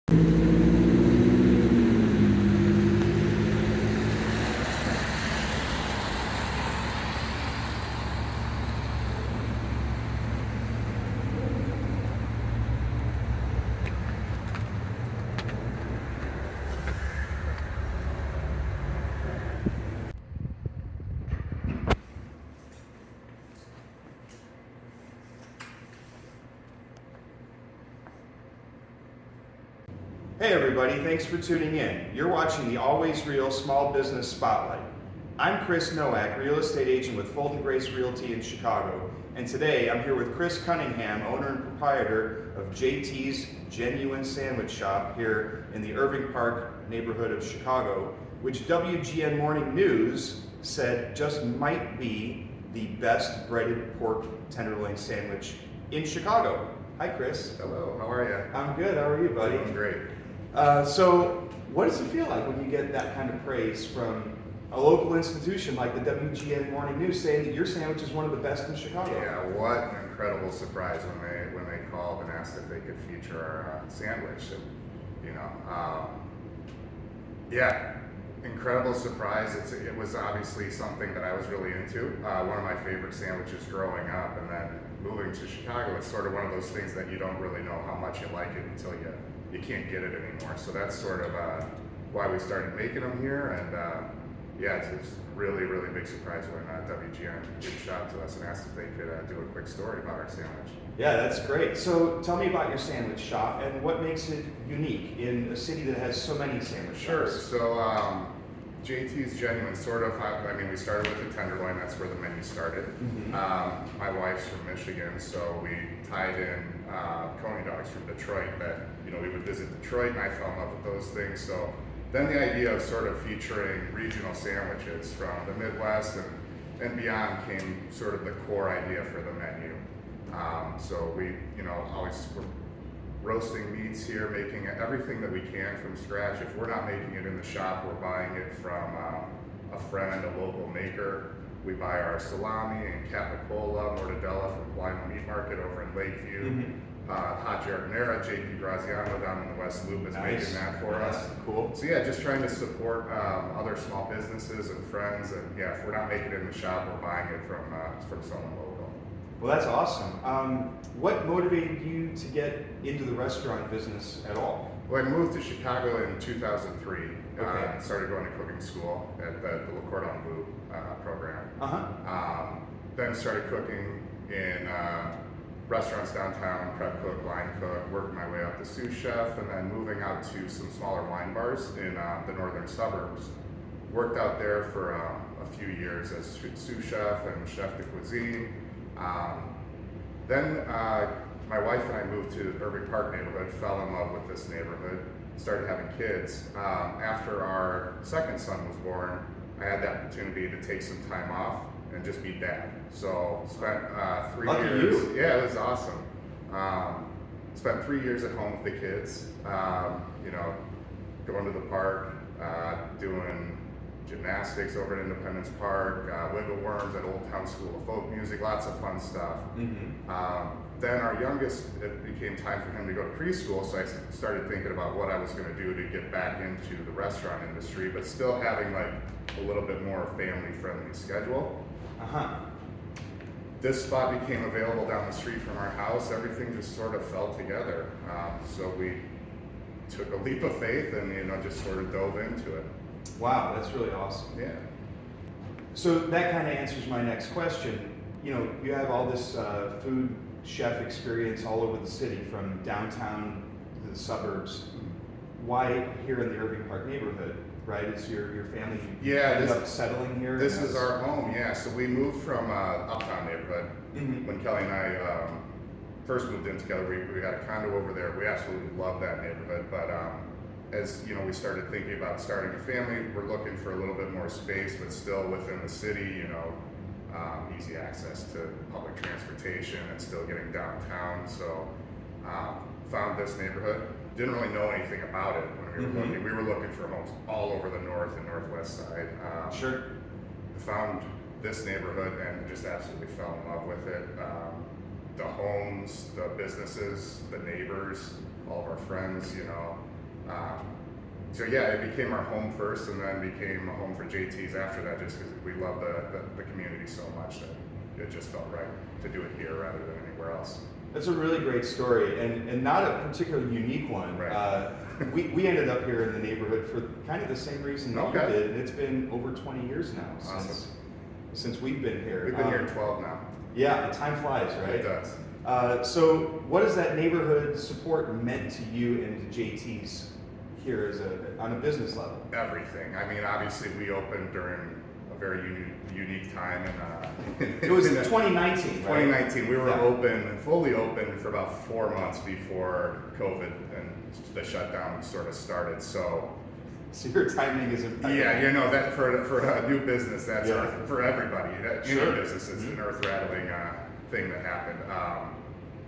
Hey everybody, thanks for tuning in. You're watching the Always Real Small Business Spotlight. I'm Chris Nowak, real estate agent with Fulton Grace Realty in Chicago, and today I'm here with Chris Cunningham, owner and proprietor of JT's Genuine Sandwich Shop here in the Irving Park neighborhood of Chicago, which WGN Morning News said just might be the best breaded pork tenderloin sandwich in Chicago. Hi Chris. Hello, how are you? I'm good, how are you buddy? Doing great. So what does it feel like when you get that kind of praise from a local institution like the WGN Morning News saying that your sandwich is one of the best in Chicago? Yeah, what an incredible surprise when they called and asked if they could feature our sandwich. And, yeah, incredible surprise. It was obviously something that I was really into. One of my favorite sandwiches growing up, and then moving to Chicago, it's sort of one of those things that you don't really know how much you like it until you can't get it anymore. So that's sort of why we started making them here. And yeah, it's a really, really big surprise when WGN reached out to us and asked if they could do a quick story about our sandwich. Yeah, that's great. So tell me about your sandwich shop and what makes it unique in a city that has so many sandwich shops. So JT's Genuine, sort of, we started with the tenderloin, that's where the menu started. Mm-hmm. My wife's from Michigan, so we tied in coney dogs from Detroit that, we would visit Detroit, and I fell in love with those things. So then the idea of sort of featuring regional sandwiches from the Midwest and beyond came sort of the core idea for the menu. So we, always were roasting meats here, making everything that we can from scratch. If we're not making it in the shop, we're buying it from a friend, a local maker. We buy our salami and capicola, mortadella from Lima Meat Market over in Lakeview. Mm-hmm. Hot giardiniera, JP Graziano down in the West Loop is making that for us. Cool. So yeah, just trying to support other small businesses and friends, and yeah, if we're not making it in the shop, we're buying it from someone local. Well, that's awesome. What motivated you to get into the restaurant business at all? Well, I moved to Chicago in 2003. Okay. Started going to cooking school at the Le Cordon Bleu program. Uh-huh. Then started cooking in restaurants downtown, prep cook, line cook, working my way up to sous chef, and then moving out to some smaller wine bars in the northern suburbs. Worked out there for a few years as sous chef and chef de cuisine. Then my wife and I moved to the Irving Park neighborhood, fell in love with this neighborhood, started having kids. After our second son was born, I had the opportunity to take some time off and just be dad. So spent 3 Lucky years. you. Yeah, it was awesome. Spent 3 years at home with the kids. Going to the park, doing gymnastics over at Independence Park, wiggle worms at Old Town School of Folk Music, lots of fun stuff. Mm-hmm. Then our youngest, it became time for him to go to preschool, so I started thinking about what I was going to do to get back into the restaurant industry, but still having like a little bit more family-friendly schedule. Uh-huh. This spot became available down the street from our house. Everything just sort of fell together. So we took a leap of faith and just sort of dove into it. Wow, that's really awesome. Yeah. So that kind of answers my next question. You have all this food chef experience all over the city, from downtown to the suburbs. Why here in the Irving Park neighborhood, right? Is your family ended up settling here? This is our home, yeah. So we moved from uptown neighborhood. Mm-hmm. When Kelly and I first moved in together, we had a condo over there. We absolutely love that neighborhood, but as we started thinking about starting a family, we're looking for a little bit more space, but still within the city, easy access to public transportation and still getting downtown. So found this neighborhood. Didn't really know anything about it when we were looking. We were looking for homes all over the north and northwest side. Sure. Found this neighborhood and just absolutely fell in love with it. The homes, the businesses, the neighbors, all of our friends, So yeah, it became our home first, and then became a home for JT's after that, just because we love the community so much that it just felt right to do it here rather than anywhere else. That's a really great story, and not a particularly unique one. Right. We ended up here in the neighborhood for kind of the same reason that you Okay. did, and it's been over 20 years now Awesome. since we've been here. We've been here 12 now. Yeah, the time flies, right? It does. So what has that neighborhood support meant to you and to JT's here on a business level? Everything. I mean, obviously, we opened during a very unique time, and It was in 2019, right? 2019. We were Yeah. fully open for about 4 months before COVID and the shutdown sort of started. So your timing is impeccable. yeah, you know that for a new business, that's Yeah. for everybody. Sure. Any business is an earth-rattling thing that happened.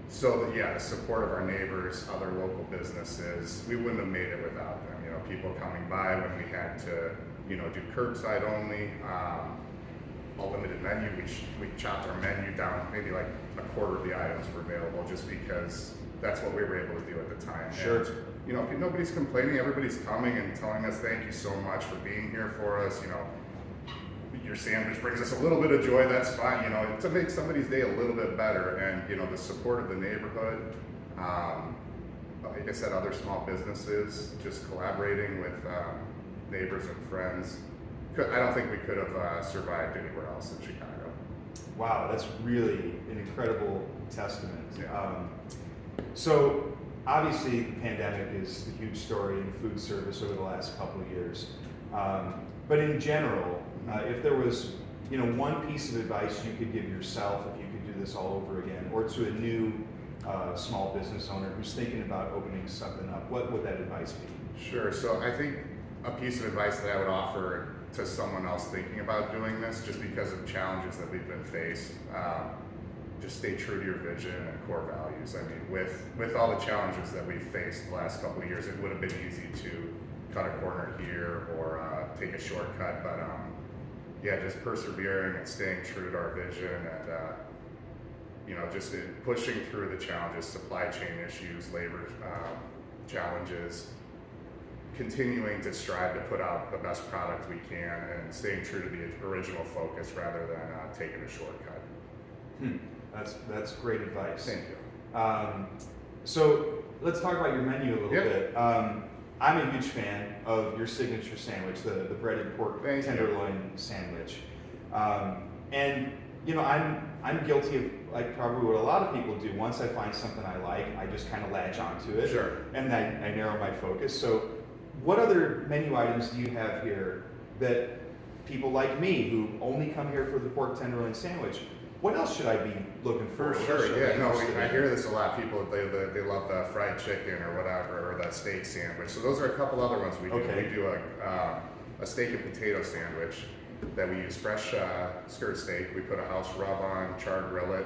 So yeah, the support of our neighbors, other local businesses, we wouldn't have made it without them. You know, people coming by when we had to, do curbside only, a limited menu. We chopped our menu down, maybe like a quarter of the items were available, just because that's what we were able to do at the time. Sure. And, nobody's complaining. Everybody's coming and telling us thank you so much for being here for us. Your sandwich brings us a little bit of joy, that's fine, to make somebody's day a little bit better. And, the support of the neighborhood, like I said, other small businesses, just collaborating with neighbors and friends. I don't think we could have survived anywhere else in Chicago. Wow, that's really an incredible testament. Yeah. So obviously the pandemic is a huge story in food service over the last couple of years. But in general, if there was, one piece of advice you could give yourself if you could do this all over again, or to a new small business owner who's thinking about opening something up, what would that advice be? Sure. So I think a piece of advice that I would offer to someone else thinking about doing this, just because of challenges that we've been faced, just stay true to your vision and core values. I mean, with all the challenges that we've faced the last couple of years, it would have been easy to cut a corner here or take a shortcut, but yeah, just persevering and staying true to our vision and just pushing through the challenges, supply chain issues, labor challenges, continuing to strive to put out the best product we can and staying true to the original focus rather than taking a shortcut. That's great advice. Thank you. So let's talk about your menu a little Yeah. bit. I'm a huge fan of your signature sandwich, the breaded pork Thank you. tenderloin sandwich. And I'm guilty of, like probably what a lot of people do. Once I find something I like, I just kind of latch onto it. Sure. And I narrow my focus. So what other menu items do you have here that people like me who only come here for the pork tenderloin sandwich, what else should I be looking for? For sure, yeah. No, I hear this a lot. People, they love the fried chicken or whatever, or that steak sandwich. So those are a couple other ones we do. Okay. We do a steak and potato sandwich that we use fresh skirt steak. We put a house rub on, char grill it,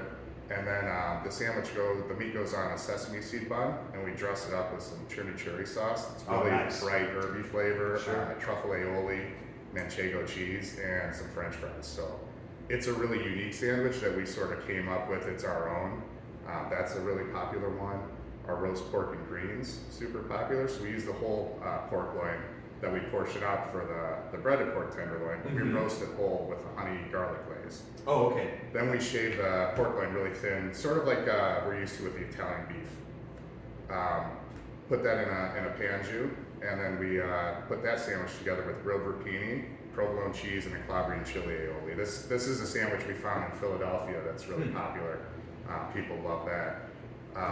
and then the meat goes on a sesame seed bun, and we dress it up with some chimichurri sauce. It's really nice. bright herby flavor, Sure. truffle aioli, manchego cheese, and some French fries. So it's a really unique sandwich that we sort of came up with. It's our own. That's a really popular one. Our roast pork and greens, super popular. So we use the whole pork loin that we portion out for the breaded pork tenderloin. We roast it whole with a honey garlic glaze. Oh, okay. Then we shave the pork loin really thin, sort of like we're used to with the Italian beef. Put that in a pan jus, and then we put that sandwich together with grilled rapini, provolone cheese, and a Calabrian chili aioli. This is a sandwich we found in Philadelphia that's really popular. People love that.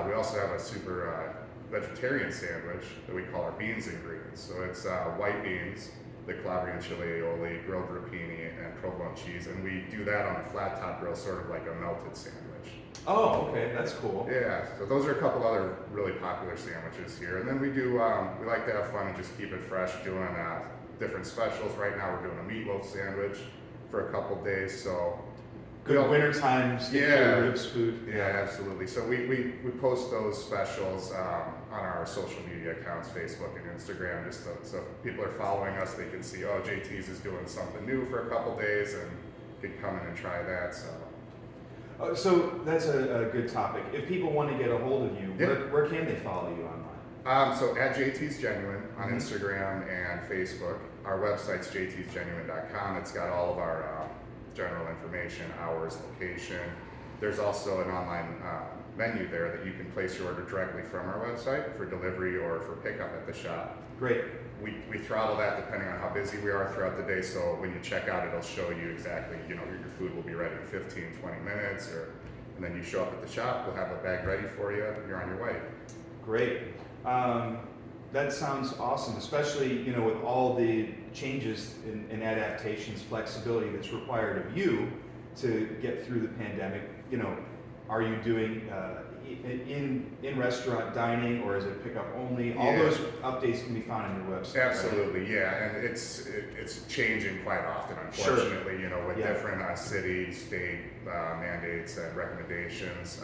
We also have a super vegetarian sandwich that we call our beans and greens. So it's white beans, the Calabrian chili aioli, grilled rapini, and provolone cheese, and we do that on a flat top grill, sort of like a melted sandwich. Oh, okay, that's cool. Yeah, so those are a couple other really popular sandwiches here. And then we like to have fun and just keep it fresh, doing different specials. Right now we're doing a meatloaf sandwich for a couple days, so. Good wintertime ribs food. Yeah, absolutely. So we post those specials on our social media accounts, Facebook and Instagram, just so if people are following us, they can see, JT's is doing something new for a couple days and can come in and try that. So that's a good topic. If people want to get a hold of you, Yeah. where can they follow you online? So at JT's Genuine on Instagram and Facebook. Our website's jtsgenuine.com. It's got all of our general information, hours, location. There's also an online menu there that you can place your order directly from our website for delivery or for pickup at the shop. Great. We throttle that depending on how busy we are throughout the day, so when you check out, it'll show you exactly, your food will be ready in 15, 20 minutes, and then you show up at the shop, we'll have a bag ready for you, you're on your way. Great. That sounds awesome, especially, with all the changes and adaptations, flexibility that's required of you to get through the pandemic. Are you doing in restaurant dining, or is it pickup only? All those updates can be found on your website. Absolutely, right? yeah, and it's changing quite often, unfortunately. Sure. With different city, state mandates and recommendations.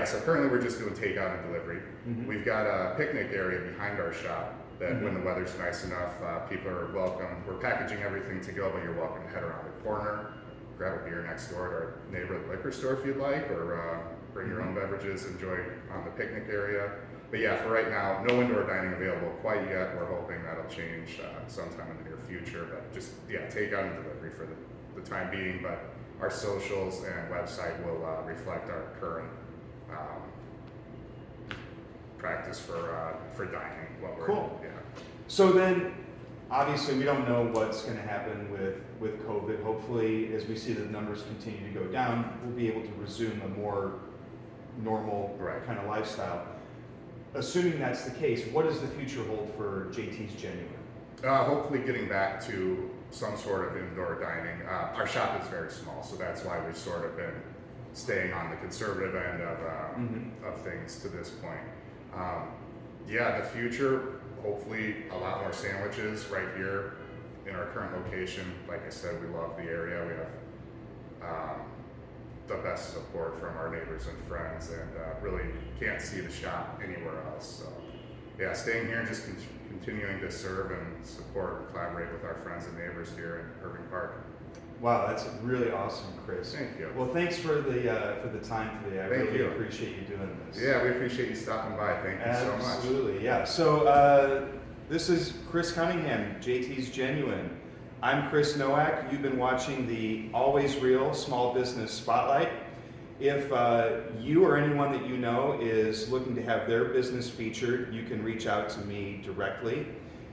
So currently we're just doing takeout and delivery. We've got a picnic area behind our shop that when the weather's nice enough, people are welcome. We're packaging everything to go, but you're welcome to head around the corner, grab a beer next door to our neighborhood liquor store if you'd like, or bring your own beverages, enjoy on the picnic area. But for right now, no indoor dining available quite yet. We're hoping that'll change sometime in the near future, but just takeout and delivery for the time being. But our socials and website will reflect our current practice for dining. Cool. So then, obviously, we don't know what's going to happen with COVID. Hopefully, as we see the numbers continue to go down, we'll be able to resume a more normal kind of lifestyle. Assuming that's the case, what does the future hold for JT's Genuine? Hopefully getting back to some sort of indoor dining. Our shop is very small, so that's why we've sort of been staying on the conservative end of things to this point. The future, hopefully a lot more sandwiches right here in our current location. Like I said, we love the area. We have the best support from our neighbors and friends, and really can't see the shop anywhere else. So staying here and just continuing to serve and support and collaborate with our friends and neighbors here in Irving Park. Wow, that's really awesome, Chris. Thank you. Well, thanks for the time today. I really appreciate you doing this. Yeah, we appreciate you stopping by. Thank you so much. Absolutely, yeah. So this is Chris Cunningham, JT's Genuine. I'm Chris Nowak. You've been watching the Always Real Small Business Spotlight. If you or anyone that you know is looking to have their business featured, you can reach out to me directly.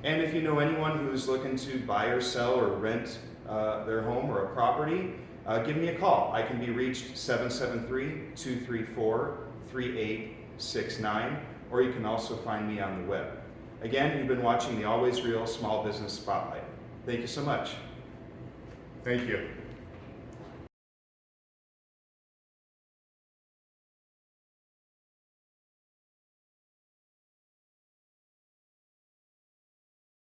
And if you know anyone who's looking to buy or sell or rent their home or a property, give me a call. I can be reached 773-234-3869, or you can also find me on the web. Again, you've been watching the Always Real Small Business Spotlight. Thank you so much. Thank you.